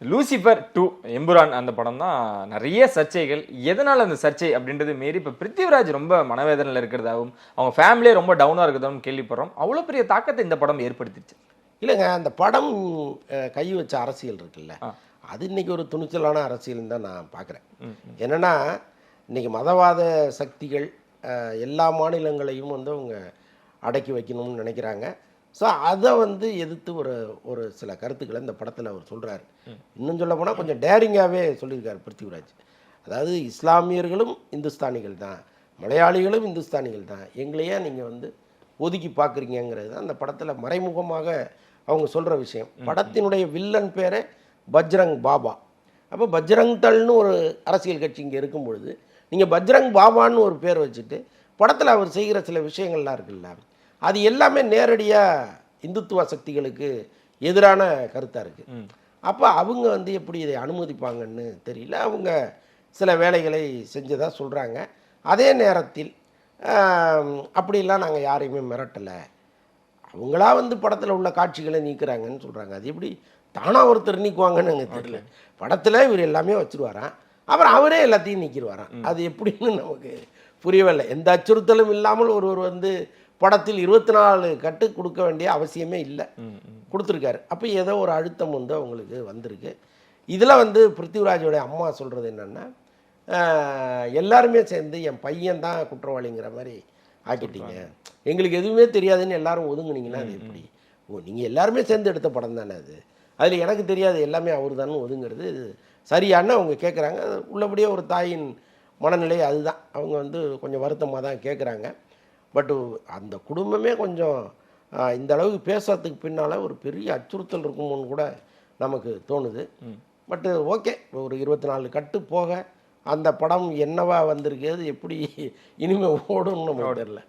Lucifer 2 Empuraan அந்த படம் தான் நிறைய சர்ச்சைகள். எதனால அந்த சர்ச்சை அப்படின்றது மீறி இப்போ பிருத்திவிராஜ் ரொம்ப மனவேதனையில் இருக்கிறதாகவும் அவங்க ஃபேமிலியே ரொம்ப டவுனாக இருக்கிறதாகவும் கேள்விப்படுறோம். அவ்வளோ பெரிய தாக்கத்தை இந்த படம் ஏற்படுத்திச்சு. இல்லைங்க, அந்த படம் கை வச்ச அரசியல் இருக்குல்ல, அது இன்னைக்கு ஒரு துணிச்சலான அரசியல்னு தான் நான் பார்க்குறேன். என்னென்னா இன்னைக்கு மதவாத சக்திகள் எல்லா மாநிலங்களையும் வந்து அவங்க அடக்கி வைக்கணும்னு நினைக்கிறாங்க. ஸோ அதை வந்து எதிர்த்து ஒரு சில கருத்துக்களை இந்த படத்தில் அவர் சொல்கிறார். இன்னும் சொல்ல போனால் கொஞ்சம் டேரிங்காகவே சொல்லியிருக்கார் பிருத்திவிராஜ். அதாவது இஸ்லாமியர்களும் இந்துஸ்தானிகள் தான், மலையாளிகளும் இந்துஸ்தானிகள் தான், எங்களையே நீங்கள் வந்து ஒதுக்கி பார்க்குறீங்கிறது தான் அந்த படத்தில் மறைமுகமாக அவங்க சொல்கிற விஷயம். படத்தினுடைய வில்லன் பேரே பஜ்ரங் பாபா. அப்போ பஜ்ரங் தள்னு ஒரு அரசியல் கட்சி இங்கே இருக்கும் பொழுது நீங்கள் பஜ்ரங் பாபான்னு ஒரு பேர் வச்சுட்டு படத்தில் அவர் செய்கிற சில விஷயங்கள்லாம் இருக்குல்ல, அது எல்லாமே நேரடியாக இந்துத்துவ சக்திகளுக்கு எதிரான கருத்தாக இருக்குது. அப்போ அவங்க வந்து எப்படி இதை அனுமதிப்பாங்கன்னு தெரியல. அவங்க சில வேலைகளை செஞ்சதாக சொல்கிறாங்க. அதே நேரத்தில் அப்படிலாம் நாங்கள் யாரையுமே மிரட்டலை, அவங்களா வந்து படத்தில் உள்ள காட்சிகளை நீக்கிறாங்கன்னு சொல்கிறாங்க. அது எப்படி தானாக ஒருத்தர் நீக்குவாங்கன்னு எனக்கு தெரியல. படத்தில் இவர் எல்லாமே வச்சுருவாராம், அப்புறம் அவரே எல்லாத்தையும் நீக்கிடுவாராம். அது எப்படின்னு நமக்கு புரியவில்லை. எந்த அச்சுறுத்தலும் இல்லாமல் ஒருவர் வந்து படத்தில் 24 கட்டு கொடுக்க வேண்டிய அவசியமே இல்லை, கொடுத்துருக்காரு. அப்போ ஏதோ ஒரு அழுத்தம் வந்து அவங்களுக்கு வந்திருக்கு. இதில் வந்து பிருத்திவிராஜோடைய அம்மா சொல்கிறது என்னென்னா, எல்லாருமே சேர்ந்து என் பையன் தான் குற்றவாளிங்கிற மாதிரி ஆக்கிட்டீங்க, எங்களுக்கு எதுவுமே தெரியாதுன்னு எல்லாரும் ஒதுங்குனீங்கன்னா அது எப்படி? நீங்கள் எல்லாருமே சேர்ந்து எடுத்த படம் தானே அது, அதில் எனக்கு தெரியாது எல்லாமே அவர் தானே ஒதுங்கிறது சரியான்னு அவங்க கேட்குறாங்க. உள்ளபடியே ஒரு தாயின் மனநிலை அதுதான். அவங்க வந்து கொஞ்சம் வருத்தமாக தான் கேட்குறாங்க. பட்டு அந்த குடும்பமே கொஞ்சம் இந்த அளவுக்கு பேசுறதுக்கு பின்னால் ஒரு பெரிய அச்சுறுத்தல் இருக்குமோன்னு கூட நமக்கு தோணுது. பட்டு ஓகே, ஒரு 24 கட்டு போக அந்த படம் என்னவா வந்திருக்கு, எப்படி இனிமேல் ஓடும்னு நமக்கு தெரியல.